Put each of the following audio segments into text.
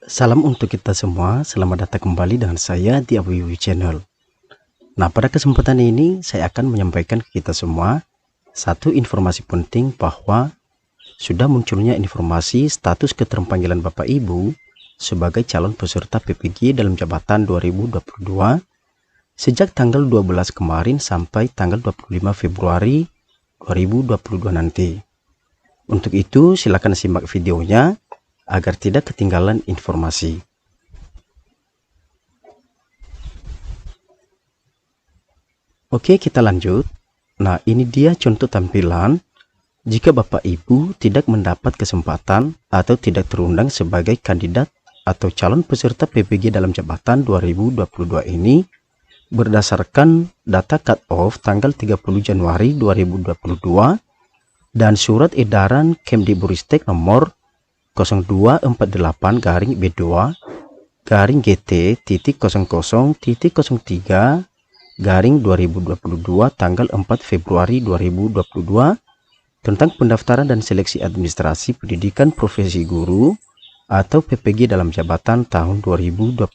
Salam untuk kita semua, selamat datang kembali dengan saya di Awiwi Channel. Nah, pada kesempatan ini saya akan menyampaikan ke kita semua satu informasi penting bahwa sudah munculnya informasi status keterpanggilan Bapak Ibu sebagai calon peserta PPG dalam jabatan 2022 sejak tanggal 12 kemarin sampai tanggal 25 Februari 2022 nanti. Untuk itu silakan simak videonya agar tidak ketinggalan informasi. Oke, kita lanjut. Nah, ini dia contoh tampilan jika Bapak Ibu tidak mendapat kesempatan atau tidak terundang sebagai kandidat atau calon peserta PPG dalam jabatan 2022 ini berdasarkan data cut-off tanggal 30 Januari 2022 dan surat edaran Kemdikbudristek nomor 02-48-GT.00-03/2022 tanggal 4 Februari 2022 tentang pendaftaran dan seleksi administrasi pendidikan profesi guru atau PPG dalam jabatan tahun 2022.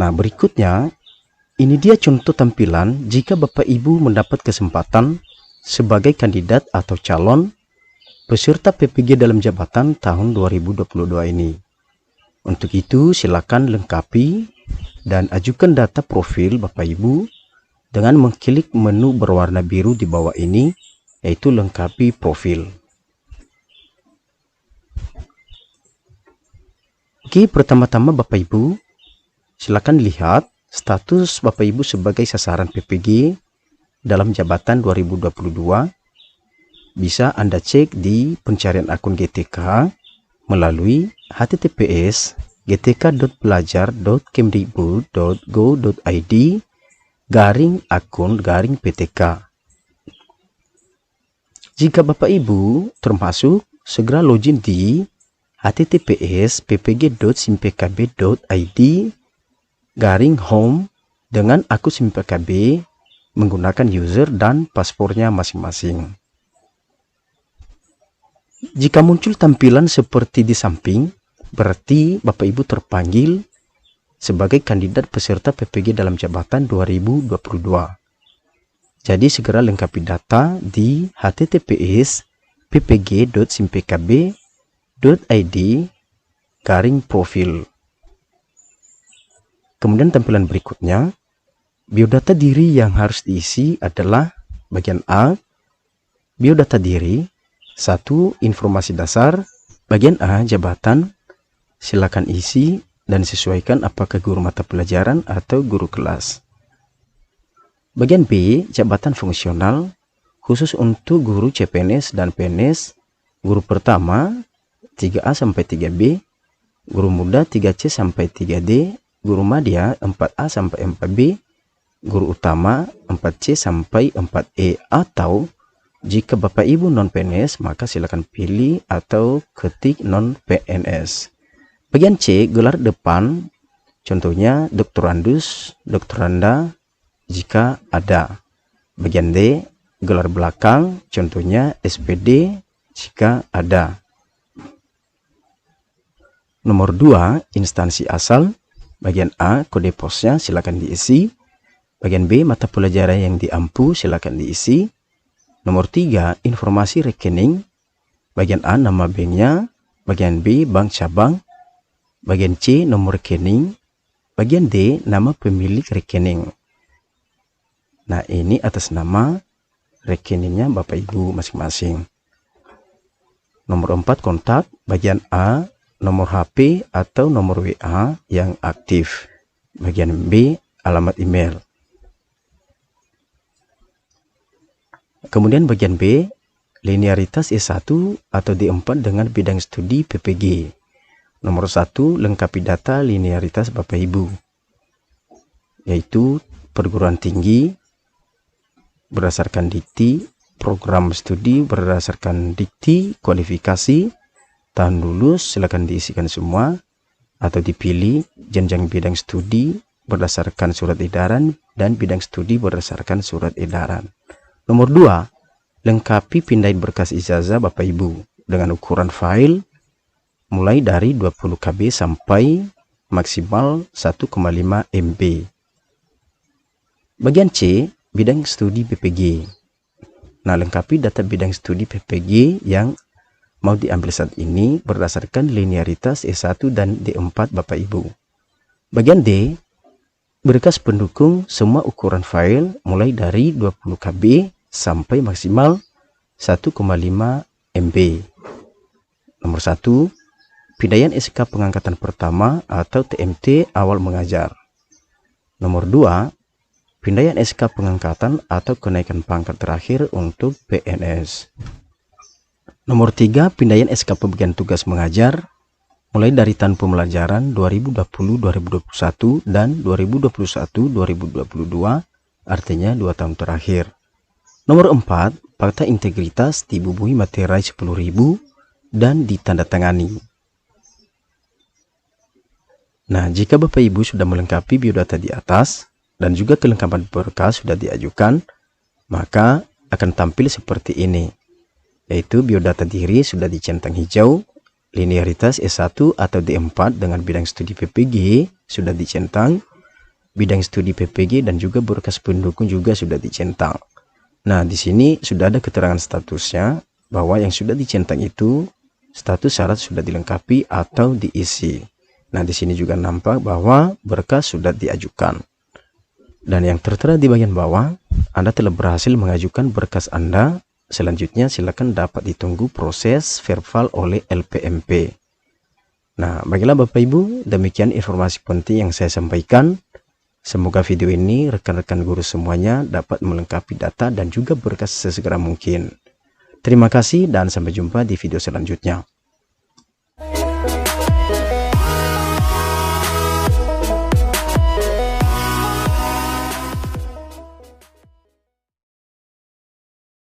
Nah, berikutnya ini dia contoh tampilan jika Bapak Ibu mendapat kesempatan sebagai kandidat atau calon peserta PPG dalam jabatan tahun 2022 ini. Untuk itu silakan lengkapi dan ajukan data profil Bapak Ibu dengan mengklik menu berwarna biru di bawah ini, yaitu lengkapi profil. Oke, pertama-tama Bapak Ibu silakan lihat status Bapak Ibu sebagai sasaran PPG dalam jabatan 2022. Bisa Anda cek di pencarian akun GTK melalui https://gtk.pelajar.kemdikbud.go.id/akun/PTK. Jika Bapak Ibu termasuk, segera login di https://ppg.simpkb.id/home dengan akun SimPKB menggunakan user dan paspornya masing-masing. Jika muncul tampilan seperti di samping, berarti Bapak Ibu terpanggil sebagai kandidat peserta PPG dalam jabatan 2022. Jadi segera lengkapi data di https://ppg.simpkb.id/profil. Kemudian tampilan berikutnya, biodata diri yang harus diisi adalah bagian A, biodata diri. 1. Informasi dasar. Bagian A, jabatan. Silakan isi dan sesuaikan apakah guru mata pelajaran atau guru kelas. Bagian B, jabatan fungsional khusus untuk guru CPNS dan PNS, guru pertama 3A sampai 3B, guru muda 3C sampai 3D, guru madya 4A sampai 4B, guru utama 4C sampai 4E, atau jika Bapak Ibu non-PNS, maka silakan pilih atau ketik non-PNS. Bagian C, gelar depan, contohnya doktorandus, doktoranda, jika ada. Bagian D, gelar belakang, contohnya SPD, jika ada. Nomor 2, instansi asal. Bagian A, kode posnya, silakan diisi. Bagian B, mata pelajaran yang diampu, silakan diisi. Nomor 3, informasi rekening. Bagian A, nama banknya. Bagian B, bank cabang. Bagian C, nomor rekening. Bagian D, nama pemilik rekening. Nah, ini atas nama rekeningnya Bapak Ibu masing-masing. Nomor 4, kontak. Bagian A, nomor HP atau nomor WA yang aktif. Bagian B, alamat email. Kemudian bagian B, linearitas S1 atau D4 dengan bidang studi PPG. Nomor 1, lengkapi data linearitas Bapak Ibu, yaitu perguruan tinggi berdasarkan dikti, program studi berdasarkan dikti, kualifikasi, tahun lulus silakan diisikan semua, atau dipilih jenjang bidang studi berdasarkan surat edaran dan bidang studi berdasarkan surat edaran. Nomor 2, lengkapi pindahin berkas ijazah Bapak Ibu dengan ukuran file mulai dari 20 KB sampai maksimal 1,5 MB. Bagian C, bidang studi PPG. Nah, lengkapi data bidang studi PPG yang mau diambil saat ini berdasarkan linearitas E1 dan D4 Bapak Ibu. Bagian D, berkas pendukung semua ukuran file mulai dari 20 KB sampai maksimal 1,5 MB. Nomor 1, pindaian SK pengangkatan pertama atau TMT awal mengajar. Nomor 2, pindaian SK pengangkatan atau kenaikan pangkat terakhir untuk PNS. Nomor 3, pindaian SK pembagian tugas mengajar mulai dari tahun pembelajaran 2020-2021 dan 2021-2022, artinya 2 tahun terakhir. Nomor 4, fakta integritas dibubuhi materai 10.000 dan ditandatangani. Nah, jika Bapak Ibu sudah melengkapi biodata di atas dan juga kelengkapan berkas sudah diajukan, maka akan tampil seperti ini, yaitu biodata diri sudah dicentang hijau, linearitas E1 atau D4 dengan bidang studi PPG sudah dicentang, bidang studi PPG dan juga berkas pendukung juga sudah dicentang. Nah, di sini sudah ada keterangan statusnya bahwa yang sudah dicentang itu status syarat sudah dilengkapi atau diisi. Nah, di sini juga nampak bahwa berkas sudah diajukan. Dan yang tertera di bagian bawah, Anda telah berhasil mengajukan berkas Anda. Selanjutnya silakan dapat ditunggu proses verbal oleh LPMP. Nah, baiklah Bapak Ibu, demikian informasi penting yang saya sampaikan. Semoga video ini rekan-rekan guru semuanya dapat melengkapi data dan juga berkas sesegera mungkin. Terima kasih dan sampai jumpa di video selanjutnya.